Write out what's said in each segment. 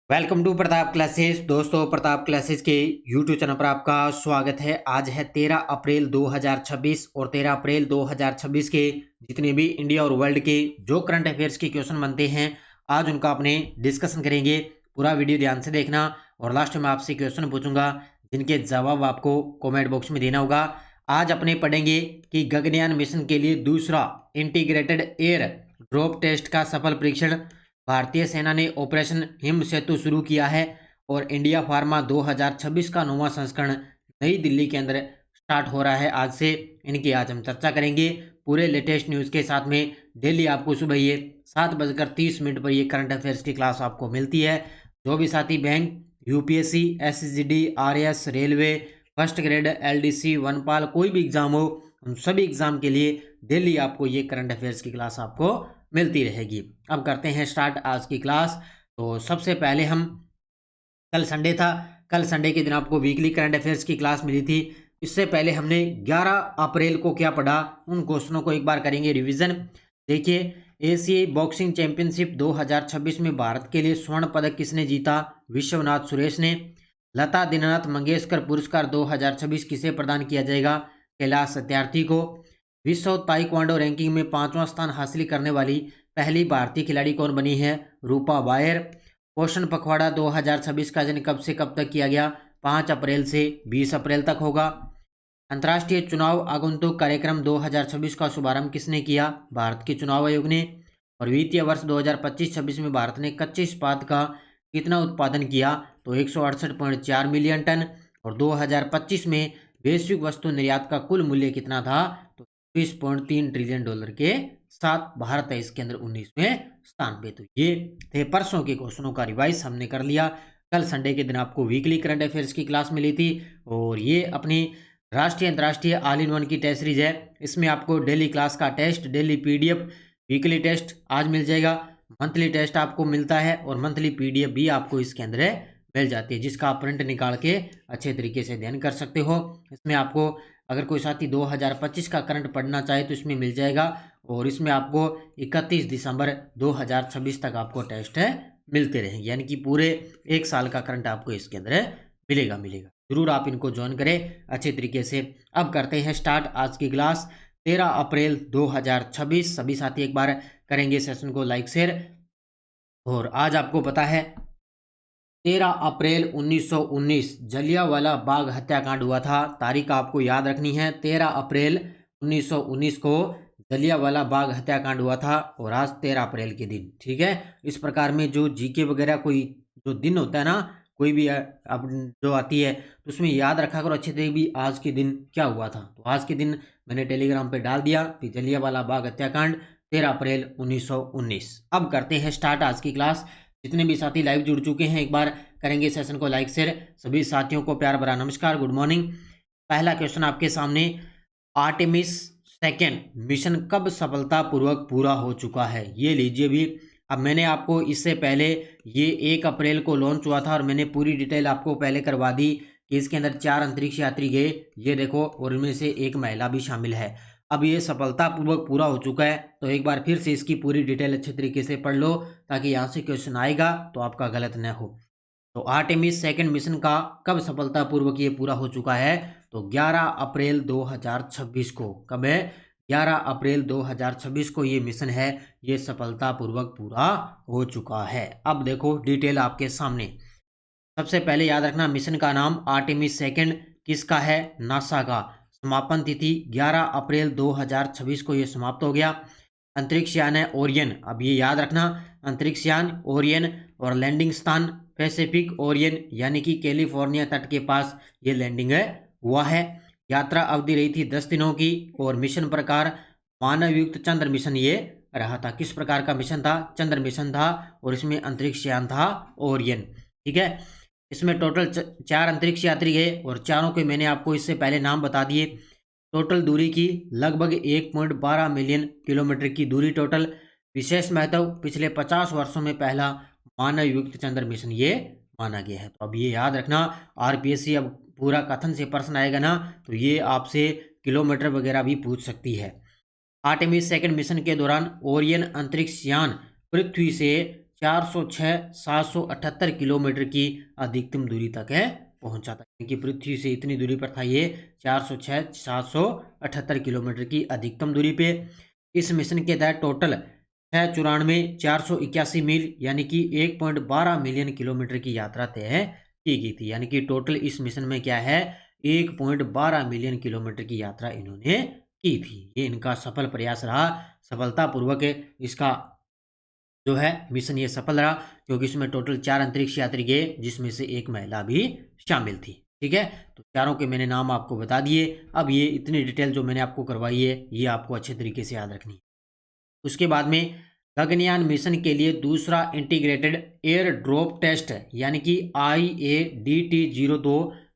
Welcome to Pratap Classes. दोस्तों, Pratap Classes के YouTube channel पर आपका स्वागत है। आज है 13 अप्रैल 2026 और 13 अप्रैल 2026 के जितने भी इंडिया और वर्ल्ड के जो करंट अफेयर्स के क्वेश्चन बनते हैं, आज उनका अपने डिस्कशन करेंगे। पूरा वीडियो ध्यान से देखना और लास्ट में आपसे क्वेश्चन पूछूंगा जिनके जवाब आपको कॉमेंट बॉक्स में देना होगा। आज अपने पढ़ेंगे कि गगनयान मिशन के लिए दूसरा इंटीग्रेटेड एयर ड्रॉप टेस्ट का सफल परीक्षण भारतीय सेना ने ऑपरेशन हिम सेतु शुरू किया है और इंडिया फार्मा 2026 का 9वां संस्करण नई दिल्ली के अंदर स्टार्ट हो रहा है आज से। इनकी आज हम चर्चा करेंगे पूरे लेटेस्ट न्यूज़ के साथ में। डेली आपको सुबह ये 7:30 पर ये करंट अफेयर्स की क्लास आपको मिलती है। जो भी साथी bank, UPSC, SSGD, RAS, railway, first grade, LDC, वनपाल, कोई भी एग्जाम हो, उन सभी एग्जाम के लिए डेली आपको ये करंट अफेयर्स की क्लास आपको मिलती रहेगी। अब करते हैं स्टार्ट आज की क्लास। तो सबसे पहले हम कल संडे था, कल संडे के दिन आपको वीकली करंट अफेयर्स की क्लास मिली थी। इससे पहले हमने 11 अप्रैल को क्या पढ़ा, उन क्वेश्चनों को एक बार करेंगे रिवीजन। देखिए, एशियाई बॉक्सिंग चैंपियनशिप 2026 में भारत के लिए स्वर्ण पदक किसने जीता? विश्वनाथ सुरेश ने। लता दीनानाथ मंगेशकर पुरस्कार 2026 किसे प्रदान किया जाएगा? कैलाश सत्यार्थी को। विश्व ताइक्वांडो रैंकिंग में 5वां स्थान हासिल करने वाली पहली भारतीय खिलाड़ी कौन बनी है? रूपा बायर। पोषण पखवाड़ा 2026 का आयोजन कब से कब तक किया गया? 5 अप्रैल से 20 अप्रैल तक होगा। अंतर्राष्ट्रीय चुनाव आगंतुक कार्यक्रम 2026 का शुभारंभ किसने किया? भारत के चुनाव आयोग ने। और वित्तीय वर्ष 2025-26 में भारत ने कच्चे इस्पात का कितना उत्पादन किया? तो 168.4 मिलियन टन। और 2025 में वैश्विक वस्तु निर्यात का कुल मूल्य कितना था? तो 20.3 ट्रिलियन डॉलर के साथ भारत है इसके अंदर 19वें स्थान पे। तो ये थे परसों के क्वेश्चनों का रिवाइज हमने कर लिया। कल संडे के दिन आपको वीकली करंट अफेयर्स की क्लास मिली थी और ये अपनी राष्ट्रीय अंतर्राष्ट्रीय ऑल इन वन की टेस्ट सीरीज है। इसमें आपको डेली क्लास का test, daily PDF, weekly test आज मिल जाएगा, मंथली टेस्ट आपको मिलता है और मंथली पीडीएफ भी आपको इसके अंदर मिल जाती है, जिसका आप प्रिंट निकाल के अच्छे तरीके से अध्ययन कर सकते हो। इसमें आपको अगर कोई साथी 2025 का करंट पढ़ना चाहे तो इसमें मिल जाएगा और इसमें आपको 31 दिसंबर 2026 तक आपको टेस्ट मिलते रहेंगे, यानी कि पूरे एक साल का करंट आपको इसके अंदर मिलेगा। जरूर आप इनको ज्वाइन करें अच्छे तरीके से। अब करते हैं स्टार्ट आज की क्लास 13 अप्रैल 2026। सभी साथी एक बार करेंगे सेशन को लाइक शेयर। और आज आपको पता है 13 अप्रैल 1919 जलियांवाला बाग हत्याकांड हुआ था। तारीख आपको याद रखनी है, 13 अप्रैल 1919 को जलियांवाला बाग हत्याकांड हुआ था और आज 13 अप्रैल के दिन, ठीक है। इस प्रकार में जो जीके वगैरह कोई जो दिन होता है ना, कोई भी अब जो आती है तो उसमें याद रखा करो अच्छे से भी आज के दिन क्या हुआ था। तो आज के दिन मैंने टेलीग्राम पे डाल दिया कि जलियांवाला बाग हत्याकांड 13 अप्रैल 1919। अब करते हैं स्टार्ट आज की क्लास। जितने भी साथी लाइव जुड़ चुके हैं एक बार करेंगे सेशन को लाइक शेयर। सभी साथियों को प्यार भरा नमस्कार, गुड मॉर्निंग। पहला क्वेश्चन आपके सामने, आर्टेमिस सेकेंड मिशन कब सफलतापूर्वक पूरा हो चुका है? ये लीजिए भी। अब मैंने आपको इससे पहले ये 1 अप्रैल को लॉन्च हुआ था और मैंने पूरी डिटेल आपको पहले करवा दी कि इसके अंदर 4 अंतरिक्ष यात्री गए, ये देखो, और इनमें से एक महिला भी शामिल है। अब ये सफलतापूर्वक पूरा हो चुका है तो एक बार फिर से इसकी पूरी डिटेल अच्छे तरीके से पढ़ लो ताकि यहाँ से क्वेश्चन आएगा तो आपका गलत न हो। तो आर्टेमिस सेकंड मिशन का कब सफलतापूर्वक ये पूरा हो चुका है? तो 11 अप्रैल 2026 को। कब है? 11 अप्रैल 2026 को ये मिशन है, ये सफलतापूर्वक पूरा हो चुका है। अब देखो डिटेल आपके सामने। सबसे पहले याद रखना मिशन का नाम आर्टेमिस सेकंड किसका है? नासा का। समापन तिथि 11 अप्रैल 2026 को ये समाप्त हो गया। अंतरिक्ष यान है ओरियन। अब ये याद रखना, अंतरिक्ष यान ओरियन और लैंडिंग स्थान पैसिफिक ओरियन, यानी कि कैलिफोर्निया तट के पास ये लैंडिंग हुआ है। यात्रा अवधि रही थी 10 दिनों की और मिशन प्रकार मानवयुक्त चंद्र मिशन ये रहा था। किस प्रकार का मिशन था? चंद्र मिशन था और इसमें अंतरिक्ष यान था ओरियन, ठीक है। इसमें टोटल 4 अंतरिक्ष यात्री गए और चारों के मैंने आपको इससे पहले नाम बता दिए। टोटल दूरी की लगभग 1.12 मिलियन किलोमीटर की दूरी टोटल। विशेष महत्व, पिछले 50 वर्षों में पहला मानव युक्त चंद्र मिशन ये माना गया है। तो अब ये याद रखना, आरपीएससी अब पूरा कथन से प्रश्न आएगा ना तो ये आपसे किलोमीटर वगैरह भी पूछ सकती है। आर्टेमिस सेकंड मिशन के दौरान ओरियन अंतरिक्ष यान पृथ्वी से 406,778 किलोमीटर की अधिकतम दूरी तक है पहुंचा था, क्योंकि पृथ्वी से इतनी दूरी पर था ये 406,778 किलोमीटर की अधिकतम दूरी पे। इस मिशन के तहत टोटल 694,481 मील यानी कि 1.12 मिलियन किलोमीटर की यात्रा तय की गई थी। यानी कि टोटल इस मिशन में क्या है, 1.12 मिलियन किलोमीटर की यात्रा इन्होंने की थी। ये इनका सफल प्रयास रहा, सफलतापूर्वक इसका जो है मिशन ये सफल रहा, क्योंकि इसमें टोटल 4 अंतरिक्ष यात्री गए, जिसमें से एक महिला भी शामिल थी। ठीक है, तो चारों के मैंने नाम आपको बता दिए। अब ये इतनी डिटेल जो मैंने आपको करवाई है, ये आपको अच्छे तरीके से याद रखनी है। उसके बाद में गगनयान मिशन के लिए दूसरा इंटीग्रेटेड एयर ड्रॉप टेस्ट यानी कि IADT-02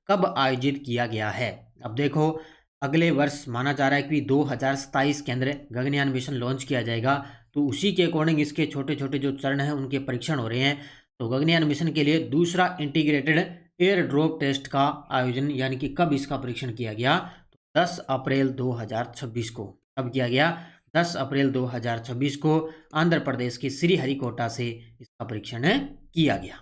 कब आयोजित किया गया है। अब देखो, अगले वर्ष माना जा रहा है कि 2027 के अंदर गगनयान मिशन लॉन्च किया जाएगा, तो उसी के अकॉर्डिंग इसके छोटे छोटे जो चरण हैं उनके परीक्षण हो रहे हैं। तो गगनयान मिशन के लिए दूसरा इंटीग्रेटेड एयर ड्रॉप टेस्ट का आयोजन यानी कि कब इसका परीक्षण किया गया, तो 10 अप्रैल 2026 को। कब किया गया, 10 अप्रैल 2026 को आंध्र प्रदेश के श्रीहरिकोटा से इसका परीक्षण किया गया।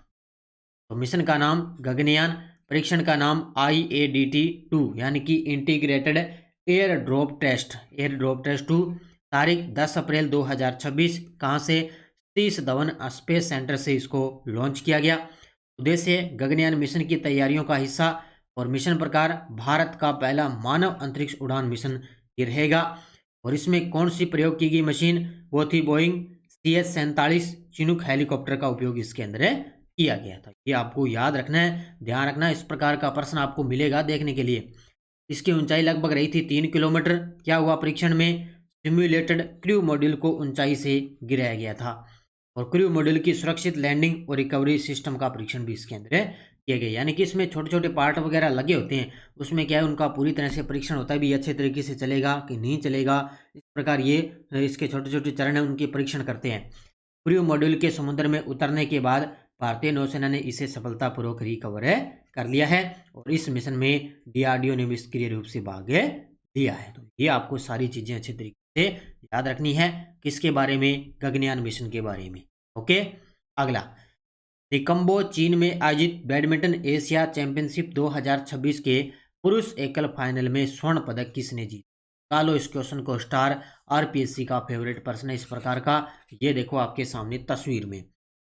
तो मिशन का नाम गगनयान, परीक्षण का नाम IADT-2 यानी कि इंटीग्रेटेड एयर ड्रॉप टेस्ट 2। तारीख 10 अप्रैल 2026। कहाँ से, सतीश धवन स्पेस सेंटर से इसको लॉन्च किया गया। उद्देश्य गगनयान मिशन की तैयारियों का हिस्सा और मिशन प्रकार भारत का पहला मानव अंतरिक्ष उड़ान मिशन ये रहेगा। और इसमें कौन सी प्रयोग की गई मशीन, वो थी बोइंग CS-47 चिनूक हेलीकॉप्टर का उपयोग इसके अंदर किया गया था। ये आपको याद रखना है, ध्यान रखना है, इस प्रकार का प्रश्न आपको मिलेगा देखने के लिए। इसकी ऊंचाई लगभग रही थी 3 किलोमीटर। क्या हुआ परीक्षण में, सिम्युलेटेड क्रू मॉड्यूल को ऊंचाई से गिराया गया था और क्रू मॉड्यूल की सुरक्षित लैंडिंग और रिकवरी सिस्टम का परीक्षण भी इसके अंदर किए गए। यानी कि इसमें छोटे छोटे पार्ट वगैरह लगे होते हैं, उसमें क्या है उनका पूरी तरह से परीक्षण होता है भी अच्छे तरीके से चलेगा कि नहीं चलेगा। इस प्रकार ये इसके छोटे छोटे चरण है उनके परीक्षण करते हैं। क्रू मॉड्यूल के समुद्र में उतरने के बाद भारतीय नौसेना ने इसे सफलतापूर्वक रिकवर कर लिया है और इस मिशन में DRDO ने निष्क्रिय रूप से भाग लिया है। तो ये आपको सारी चीजें अच्छे तरीके से याद रखनी है, किसके बारे में, गगनयान मिशन के बारे में। ओके, अगला निकम्बो चीन में आयोजित बैडमिंटन एशिया चैंपियनशिप 2026 के पुरुष एकल फाइनल में स्वर्ण पदक किसने जीता। डालो इस क्वेश्चन को स्टार, RPSC का फेवरेट प्रश्न है इस प्रकार का। ये देखो आपके सामने तस्वीर में।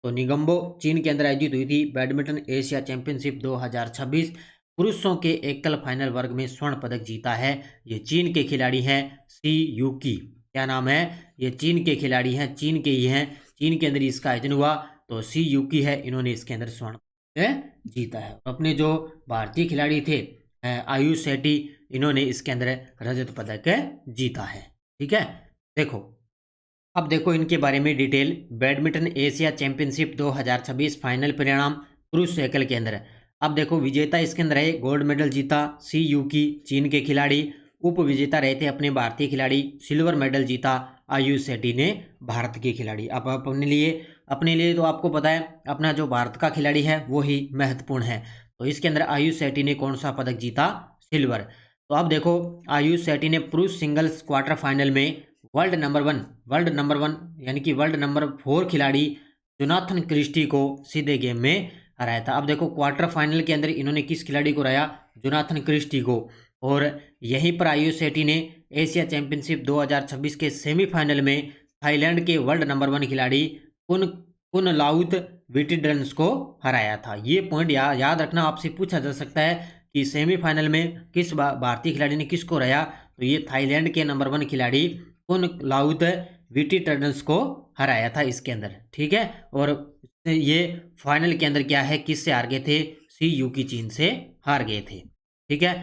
तो निगम्बो चीन के अंदर आयोजित हुई थी बैडमिंटन एशिया चैंपियनशिप 2026। पुरुषों के एकल फाइनल वर्ग में स्वर्ण पदक जीता है। ये चीन के खिलाड़ी हैं सी यूकी। क्या नाम है, ये चीन के खिलाड़ी हैं, चीन के ही हैं, चीन के अंदर इसका आयोजन हुआ। तो सी यूकी है, इन्होंने इसके अंदर स्वर्ण पदक जीता है। अपने जो भारतीय खिलाड़ी थे आयुष शेट्टी, इन्होंने इसके अंदर रजत पदक जीता है। ठीक है, देखो अब देखो इनके बारे में detail. Badminton Asia championship 2026 final परिणाम पुरुष एकल के अंदर। अब देखो विजेता इसके अंदर है, गोल्ड मेडल जीता सी यूकी चीन के खिलाड़ी। उप विजेता रहे थे अपने भारतीय खिलाड़ी। सिल्वर मेडल जीता आयुष शेट्टी ने भारत के खिलाड़ी। अब अपने लिए तो आपको पता है अपना जो भारत का खिलाड़ी है वो ही महत्वपूर्ण है। तो इसके अंदर आयुष शेट्टी ने कौन सा पदक जीता, सिल्वर। तो अब देखो आयुष शेट्टी ने पुरुष सिंगल्स क्वार्टर फाइनल में वर्ल्ड नंबर वन यानी कि वर्ल्ड नंबर 4 खिलाड़ी जोनाथन क्रिस्टी को सीधे गेम में हराया था। अब देखो क्वार्टर फाइनल के अंदर इन्होंने किस खिलाड़ी को हराया, जोनाथन क्रिस्टी को। और यहीं पर आयुष शेट्टी ने एशिया चैंपियनशिप 2026 के सेमीफाइनल में थाईलैंड के वर्ल्ड नंबर 1 खिलाड़ी कुनलाउत विटिडरन्स को हराया था। ये पॉइंट याद रखना, आपसे पूछा जा सकता है कि सेमीफाइनल में किस भारतीय खिलाड़ी ने किसको हराया। तो ये थाईलैंड के नंबर 1 खिलाड़ी कुनलाउत विटिडरन्स को हराया था इसके अंदर। ठीक है, और ये फाइनल के अंदर क्या है, किससे हार गए थे, सी यूकी चीन से हार गए थे। ठीक है,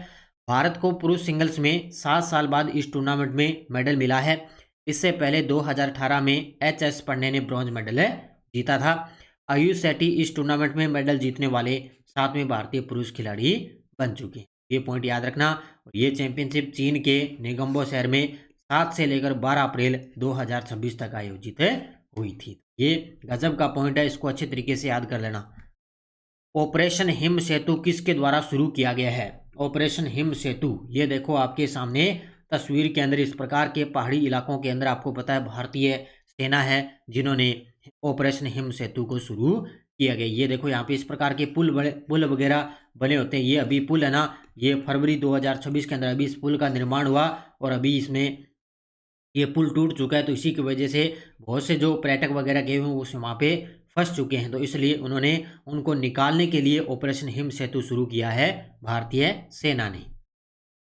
भारत को पुरुष सिंगल्स में 7 साल बाद इस टूर्नामेंट में मेडल मिला है। इससे पहले 2018 में HS पंडे ने ब्रॉन्ज मेडल जीता था। आयुष शेट्टी इस टूर्नामेंट में मेडल जीतने वाले 7वें भारतीय पुरुष खिलाड़ी बन चुके हैं। ये पॉइंट याद रखना। ये चैंपियनशिप चीन के निगम्बो शहर में 7 से लेकर 12 अप्रैल 2026 तक आयोजित हुई थी। ये गजब का पॉइंट है, इसको अच्छे तरीके से याद कर लेना। ऑपरेशन हिम सेतु किसके द्वारा शुरू किया गया है, ऑपरेशन हिम सेतु। ये देखो आपके सामने तस्वीर के अंदर, इस प्रकार के पहाड़ी इलाकों के अंदर आपको पता है भारतीय सेना है जिन्होंने ऑपरेशन हिम सेतु को शुरू किया गया। ये देखो यहाँ पे इस प्रकार के पुल वगैरह बने होते हैं। ये अभी पुल है ना, ये फरवरी 2026 के अंदर अभी इस पुल का निर्माण हुआ और अभी इसमें ये पुल टूट चुका है। तो इसी की वजह से बहुत से जो पर्यटक वगैरह गए हुए हैं उस वहाँ पे फंस चुके हैं। तो इसलिए उन्होंने उनको निकालने के लिए ऑपरेशन हिम सेतु शुरू किया है भारतीय सेना ने।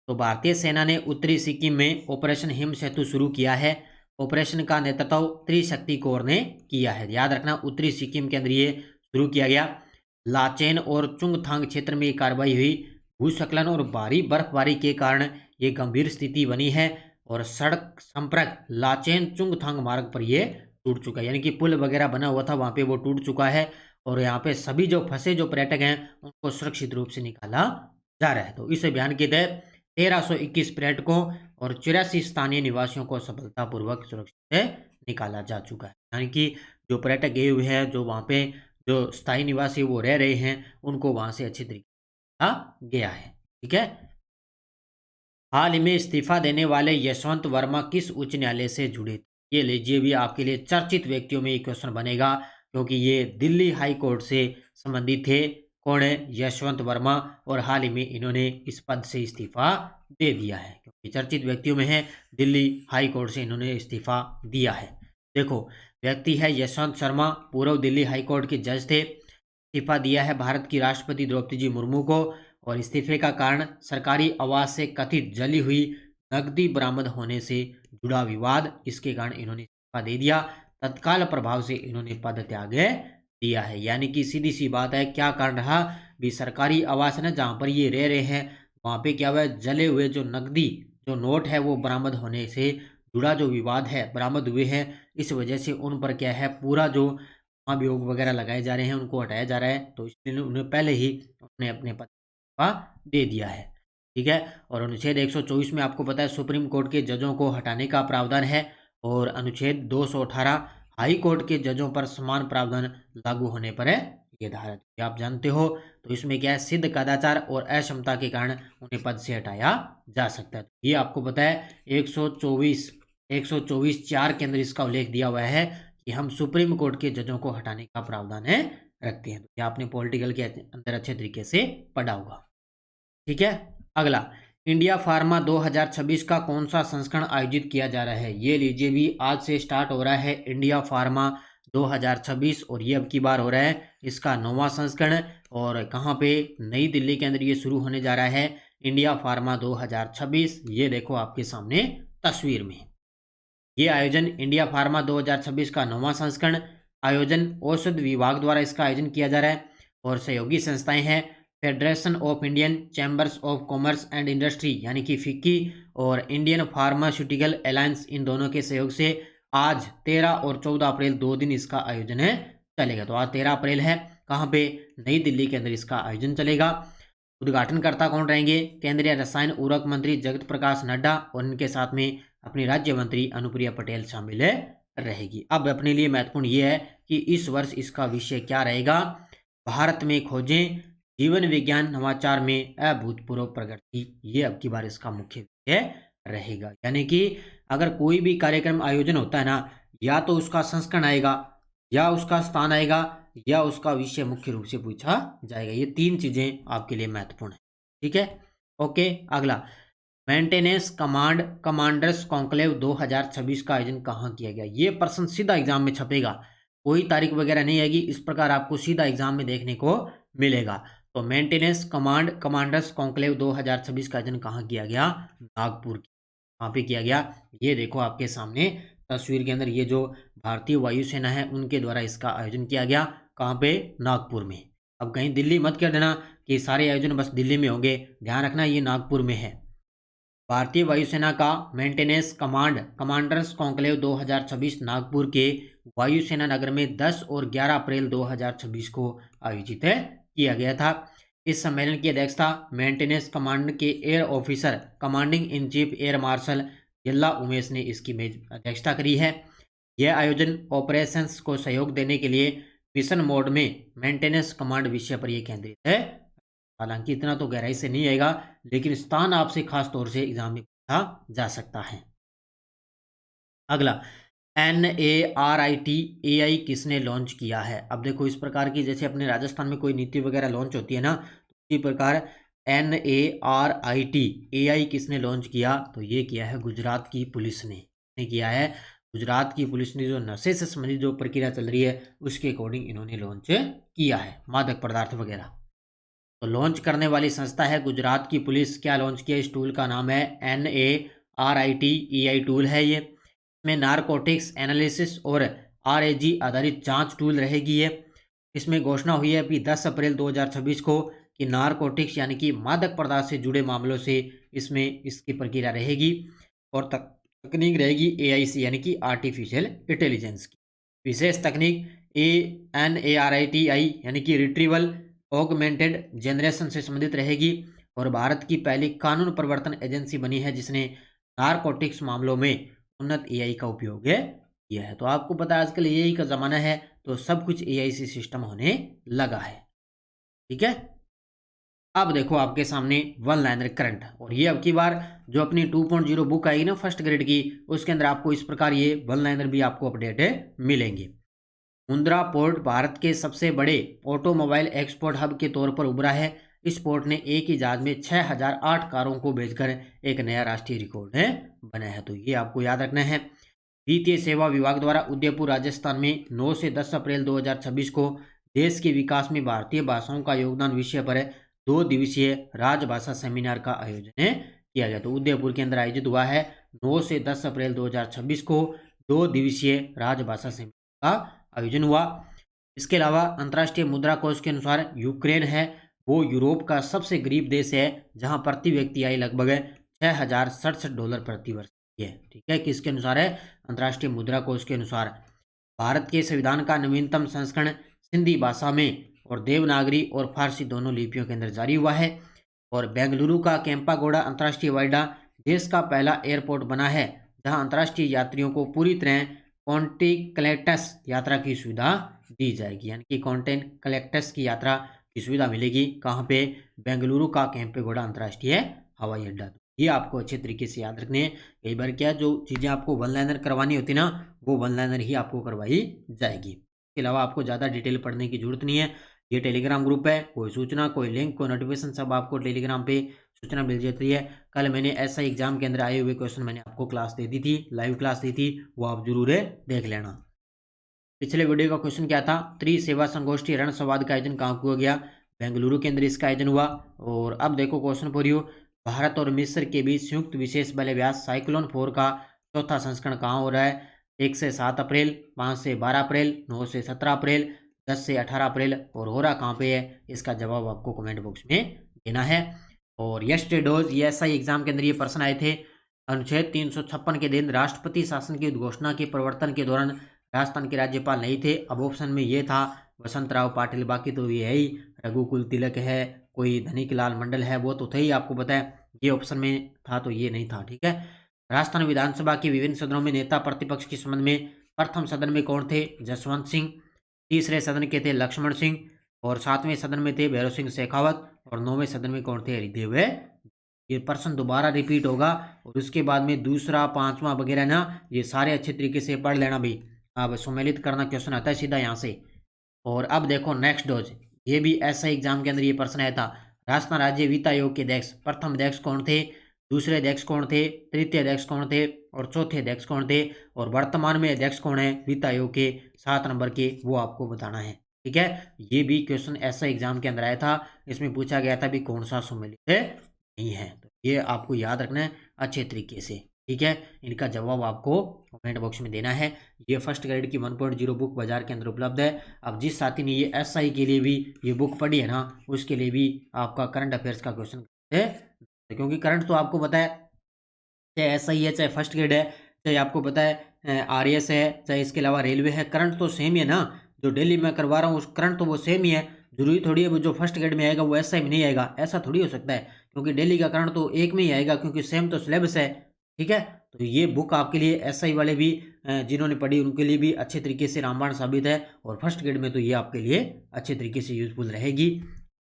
तो भारतीय सेना ने उत्तरी सिक्किम में ऑपरेशन हिम सेतु शुरू किया है। ऑपरेशन का नेतृत्व त्रिशक्ति कोर ने किया है। याद रखना, उत्तरी सिक्किम के अंदर ये शुरू किया गया। लाचेन और चुंगथांग क्षेत्र में ये कार्रवाई हुई। भूस्खलन और भारी बर्फबारी के कारण ये गंभीर स्थिति बनी है और सड़क संपर्क लाचेन चुंगथांग मार्ग पर ये टूट चुका है। यानी कि पुल वगैरह बना हुआ था वहाँ पे वो टूट चुका है और यहाँ पे सभी जो फंसे जो पर्यटक हैं उनको सुरक्षित रूप से निकाला जा रहा है। तो इस अभियान के तहत 1321 पर्यटकों और 84 स्थानीय निवासियों को सफलतापूर्वक सुरक्षित से निकाला जा चुका है। यानी कि जो पर्यटक गए हुए हैं, जो वहाँ पे जो स्थायी निवासी वो रह रहे हैं, उनको वहाँ से अच्छी तरीके से निकाला गया है। ठीक है। हाल ही में इस्तीफा देने वाले यशवंत वर्मा किस उच्च न्यायालय से जुड़े थे? ये लीजिए भी आपके लिए चर्चित व्यक्तियों में ये क्वेश्चन बनेगा क्योंकि ये दिल्ली हाई कोर्ट से संबंधित थे। कौन है? यशवंत वर्मा। और हाल ही में इन्होंने इस पद से इस्तीफा दे दिया है क्योंकि चर्चित व्यक्तियों में है, दिल्ली हाई कोर्ट से इन्होंने इस्तीफा दिया है। देखो, व्यक्ति है यशवंत शर्मा, पूर्व दिल्ली हाई कोर्ट के जज थे। इस्तीफा दिया है भारत की राष्ट्रपति द्रौपदी जी मुर्मू को और इस्तीफे का कारण सरकारी आवास से कथित जली हुई नकदी बरामद होने से जुड़ा विवाद। इसके कारण इन्होंने इस्तीफा दे दिया। तत्काल प्रभाव से इन्होंने पद त्याग दिया है। यानी कि सीधी सी बात है, क्या कारण रहा भी, सरकारी आवास है ना जहाँ पर ये रह रहे हैं वहाँ पे क्या हुआ है, जले हुए जो नकदी जो नोट है वो बरामद होने से जुड़ा जो विवाद है, बरामद हुए हैं। इस वजह से उन पर क्या है, पूरा जो अभियोग वगैरह लगाए जा रहे हैं उनको हटाया जा रहा है। तो इसलिए उन्हें पहले ही उन्होंने अपने पद का दे दिया है। ठीक है। और अनुच्छेद 124 में आपको पता है सुप्रीम कोर्ट के जजों को हटाने का प्रावधान है और अनुच्छेद 218 हाई कोर्ट के जजों पर समान प्रावधान लागू होने पर है ये धारा। आप जानते हो। तो इसमें क्या है, सिद्ध कदाचार और अक्षमता के कारण उन्हें पद से हटाया जा सकता है। ये आपको पता है 124(4) के अंदर इसका उल्लेख दिया हुआ है कि हम सुप्रीम कोर्ट के जजों को हटाने का प्रावधान है रखते हैं। तो ये आपने पॉलिटिकल के अंदर अच्छे तरीके से पढ़ा होगा। ठीक है। अगला, इंडिया फार्मा 2026 का कौन सा संस्करण आयोजित किया जा रहा है? ये लीजिए भी आज से स्टार्ट हो रहा है इंडिया फार्मा 2026 और ये अब की बार हो रहा है इसका 9वां संस्करण। और कहाँ पे? नई दिल्ली के अंदर ये शुरू होने जा रहा है इंडिया फार्मा 2026। ये देखो आपके सामने तस्वीर में ये आयोजन इंडिया फार्मा 2026 का 9वां संस्करण आयोजन औषध विभाग द्वारा इसका आयोजन किया जा रहा है और सहयोगी संस्थाएं हैं federation of Indian chambers of commerce and industry यानी कि फिक्की और इंडियन फार्मास्यूटिकल अलायंस। इन दोनों के सहयोग से आज 13 और 14 अप्रैल 2 दिन इसका आयोजन है चलेगा। तो आज 13 अप्रैल है, कहाँ पे? नई दिल्ली के अंदर इसका आयोजन चलेगा। उद्घाटनकर्ता कौन रहेंगे? केंद्रीय रसायन उर्वरक मंत्री जगत प्रकाश नड्डा और इनके साथ में अपनी राज्य मंत्री अनुप्रिया पटेल शामिल रहेगी। अब अपने लिए महत्वपूर्ण ये है कि इस वर्ष इसका विषय क्या रहेगा? भारत में खोजें, जीवन विज्ञान नवाचार में अभूतपूर्व प्रगति। ये अब की बार इसका मुख्य विषय रहेगा। यानी कि अगर कोई भी कार्यक्रम आयोजन होता है ना, या तो उसका संस्करण आएगा, या उसका स्थान आएगा, या उसका विषय मुख्य रूप से पूछा जाएगा। ये 3 चीजें आपके लिए महत्वपूर्ण है। ठीक है। ओके। अगला, मेंटेनेंस कमांडर्स कॉन्क्लेव 2026 का आयोजन कहाँ किया गया? ये प्रश्न सीधा एग्जाम में छपेगा, कोई तारीख वगैरह नहीं आएगी। इस प्रकार आपको सीधा एग्जाम में देखने को मिलेगा। तो मेंटेनेंस कमांडर्स कॉन्क्लेव 2026 का आयोजन कहाँ किया गया? नागपुर। कहाँ पे किया गया? ये देखो आपके सामने तस्वीर के अंदर, ये जो भारतीय वायुसेना है उनके द्वारा इसका आयोजन किया गया। कहाँ पे? नागपुर में। अब कहीं दिल्ली मत कर देना कि सारे आयोजन बस दिल्ली में होंगे, ध्यान रखना ये नागपुर में है। भारतीय वायुसेना का मेंटेनेंस कमांडर्स कॉन्क्लेव 2026 नागपुर के वायुसेना नगर में 10 और 11 अप्रैल 2026 को आयोजित किया गया था। इस सम्मेलन की अध्यक्षता मेंटेनेंस कमांड के air officer commanding in chief air marshal जिल्ला उमेश ने इसकी अध्यक्षता करी है। यह आयोजन ऑपरेशंस को सहयोग देने के लिए मिशन मोड में मेंटेनेंस कमांड विषय पर यह केंद्रित है। हालांकि इतना तो गहराई से नहीं आएगा, लेकिन स्थान आपसे खास तौर से एग्जाम में पूछा जा सकता है। अगला, NARIT AI किसने लॉन्च किया है? अब देखो इस प्रकार की जैसे अपने राजस्थान में कोई नीति वगैरह लॉन्च होती है ना, इसी प्रकार NARIT AI किसने लॉन्च किया? तो ये किया है गुजरात की पुलिस ने किया है। गुजरात की पुलिस ने जो नशे से संबंधित जो प्रक्रिया चल रही है उसके अकॉर्डिंग इन्होंने लॉन्च किया है मादक पदार्थ वगैरह। तो लॉन्च करने वाली संस्था है गुजरात की पुलिस। क्या लॉन्च किया? इस टूल का नाम है NARIT AI टूल है ये। इसमें नारकोटिक्स एनालिसिस और RAG आधारित जांच टूल रहेगी ये। इसमें घोषणा हुई है अभी 10 अप्रैल 2026 को कि नारकोटिक्स यानी कि मादक पदार्थ से जुड़े मामलों से इसमें इसकी प्रक्रिया रहेगी और तकनीक रहेगी AIC यानी कि आर्टिफिशियल इंटेलिजेंस की। विशेष तकनीक NARITI यानी कि रिट्रीवल ऑगमेंटेड जनरेशन से संबंधित रहेगी और भारत की पहली कानून प्रवर्तन एजेंसी बनी है जिसने नारकोटिक्स मामलों में उन्नत AI का उपयोग किया है। तो आपको पता है आजकल AI का ज़माना है तो सब कुछ AI से सिस्टम होने लगा है। ठीक है, अब देखो आपके सामने वन लाइनर करंट, और ये अब की बार जो अपनी 2.0 बुक आएगी ना फर्स्ट ग्रेड की, उसके अंदर आपको इस प्रकार ये वन लाइनर भी आपको अपडेट मिलेंगे। मुंद्रा पोर्ट भारत के सबसे बड़े ऑटोमोबाइल एक्सपोर्ट हब के तौर पर उभरा है। इस पोर्ट ने एक ही जहाज में 6008 कारों को भेजकर एक नया राष्ट्रीय रिकॉर्ड बनाया है। तो ये आपको याद रखना है। वित्तीय सेवा विभाग द्वारा उदयपुर राजस्थान में 9 से 10 अप्रैल 2026 को देश के विकास में भारतीय भाषाओं का योगदान विषय पर 2 दिवसीय राजभाषा सेमिनार का आयोजन किया गया। तो उदयपुर के अंदर आयोजित हुआ है 9 से 10 अप्रैल 2026 को 2 दिवसीय राजभाषा सेमिनार का आयोजन हुआ। इसके अलावा अंतर्राष्ट्रीय मुद्रा कोष के अनुसार यूक्रेन है वो यूरोप का सबसे गरीब देश है जहां प्रति व्यक्ति आय लगभग $6067 प्रति वर्ष है। ठीक है, किसके अनुसार है? अंतर्राष्ट्रीय मुद्रा कोष के अनुसार। भारत के संविधान का नवीनतम संस्करण सिंधी भाषा में और देवनागरी और फारसी दोनों लिपियों के अंदर जारी हुआ है। और बेंगलुरु का केम्पागोड़ा अंतर्राष्ट्रीय हवाई अड्डा देश का पहला एयरपोर्ट बना है जहां अंतर्राष्ट्रीय यात्रियों को पूरी तरह कॉन्टिक्लेटस यात्रा की सुविधा दी जाएगी, यानी कि कॉन्टेंट कलेक्टस की यात्रा की सुविधा मिलेगी। कहाँ पे? बेंगलुरु का केम्पेगौड़ा अंतर्राष्ट्रीय हवाई अड्डा। ये आपको अच्छे तरीके से याद रखने हैं। कई बार क्या जो चीज़ें आपको वन लाइनर करवानी होती ना वो वन लाइनर ही आपको करवाई जाएगी। इसके अलावा आपको ज़्यादा डिटेल पढ़ने की जरूरत नहीं है। ये टेलीग्राम ग्रुप है, कोई सूचना कोई लिंक कोई नोटिफिकेशन सब आपको टेलीग्राम पे सूचना मिल जाती है। कल मैंने ऐसा एग्जाम के अंदर आए हुए क्वेश्चन मैंने आपको क्लास दे दी थी, लाइव क्लास दी थी, वो आप जरूर देख लेना। पिछले वीडियो का क्वेश्चन क्या था? त्रिसेवा संगोष्ठी रण संवाद का आयोजन कहाँ हुआ गया? बेंगलुरु के अंदर इसका आयोजन हुआ। और अब देखो क्वेश्चन फॉर यू, भारत और मिस्र के बीच संयुक्त विशेष बल अभ्यास साइक्लोन 4 का चौथा संस्करण कहाँ हो रहा है? 1 से 7 अप्रैल, 5 से 12 अप्रैल, 9 से 17 अप्रैल, 10 से 18 अप्रैल, और हो रहा कहाँ पे है? इसका जवाब आपको कमेंट बॉक्स में देना है। और यस्टरडे डोज ये SI एग्जाम के अंदर ये प्रश्न आए थे। अनुच्छेद 356 के दिन राष्ट्रपति शासन की उद्घोषणा के प्रवर्तन के दौरान राजस्थान के राज्यपाल नहीं थे। अब ऑप्शन में ये था वसंतराव पाटिल, बाकी तो ये है ही, रघुकुल तिलक है, कोई धनिकलाल मंडल है, वो तो थे ही आपको पता है। ये ऑप्शन में था तो ये नहीं था। ठीक है, राजस्थान विधानसभा के विभिन्न सदनों में नेता प्रतिपक्ष के संबंध में प्रथम सदन में कौन थे? जसवंत सिंह। तीसरे सदन के थे लक्ष्मण सिंह, और 7वें सदन में थे भैरव सिंह शेखावत, और 9वें सदन में कौन थे? हरिदेव। ये प्रश्न दोबारा रिपीट होगा और उसके बाद में दूसरा 5वां वगैरह ना, ये सारे अच्छे तरीके से पढ़ लेना भाई। अब सम्मिलित करना क्वेश्चन आता है सीधा यहाँ से। और अब देखो नेक्स्ट डोज, ये भी ऐसा एग्जाम के अंदर ये प्रश्न आया था। राजस्थान राज्य वित्त आयोग के अध्यक्ष, प्रथम अध्यक्ष कौन थे? दूसरे अध्यक्ष कौन थे? तृतीय अध्यक्ष कौन थे? और चौथे अध्यक्ष कौन थे? और वर्तमान में अध्यक्ष कौन है वित्त आयोग के 7 नंबर के, वो आपको बताना है। ठीक है, ये भी क्वेश्चन ऐसा एग्जाम के अंदर आया था। इसमें पूछा गया था भी कौन सा सम्मिलित नहीं है। तो ये आपको याद रखना है अच्छे तरीके से। ठीक है, इनका जवाब आपको कमेंट बॉक्स में देना है। ये फर्स्ट ग्रेड की 1.0 बुक बाजार के अंदर उपलब्ध है। अब जिस साथी ने ये SI के लिए भी ये बुक पढ़ी है ना, उसके लिए भी आपका करंट अफेयर्स का क्वेश्चन है, क्योंकि करंट तो आपको पता है, चाहे SI है चाहे फर्स्ट ग्रेड है, चाहे आपको पता है RS है, चाहे इसके अलावा रेलवे है, करंट तो सेम ही है ना। जो डेली मैं करवा रहा हूँ उस करंट तो वो सेम ही है। जरूरी थोड़ी है वो जो फर्स्ट ग्रेड में आएगा वो SI में नहीं आएगा, ऐसा थोड़ी हो सकता है, क्योंकि डेली का करंट तो एक में ही आएगा क्योंकि सेम तो सिलेबस है। ठीक है, तो ये बुक आपके लिए SI वाले भी जिन्होंने पढ़ी उनके लिए भी अच्छे तरीके से रामबाण साबित है, और फर्स्ट ग्रेड में तो ये आपके लिए अच्छे तरीके से यूजफुल रहेगी।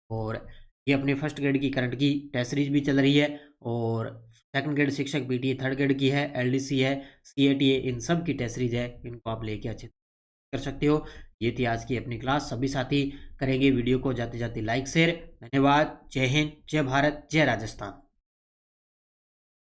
और ये अपने फर्स्ट ग्रेड की करंट की टेस्ट सीरीज भी चल रही है, और सेकंड ग्रेड शिक्षक पीटीए थर्ड ग्रेड की है, एलडीसी है, सीएटीए, इन सब की टेस्ट सीरीज है, इनको आप लेके अच्छे कर सकते हो। ये थी आज की अपनी क्लास। सभी साथी करेंगे वीडियो को जाते जाते लाइक शेयर। धन्यवाद। जय हिंद, जय भारत, जय राजस्थान।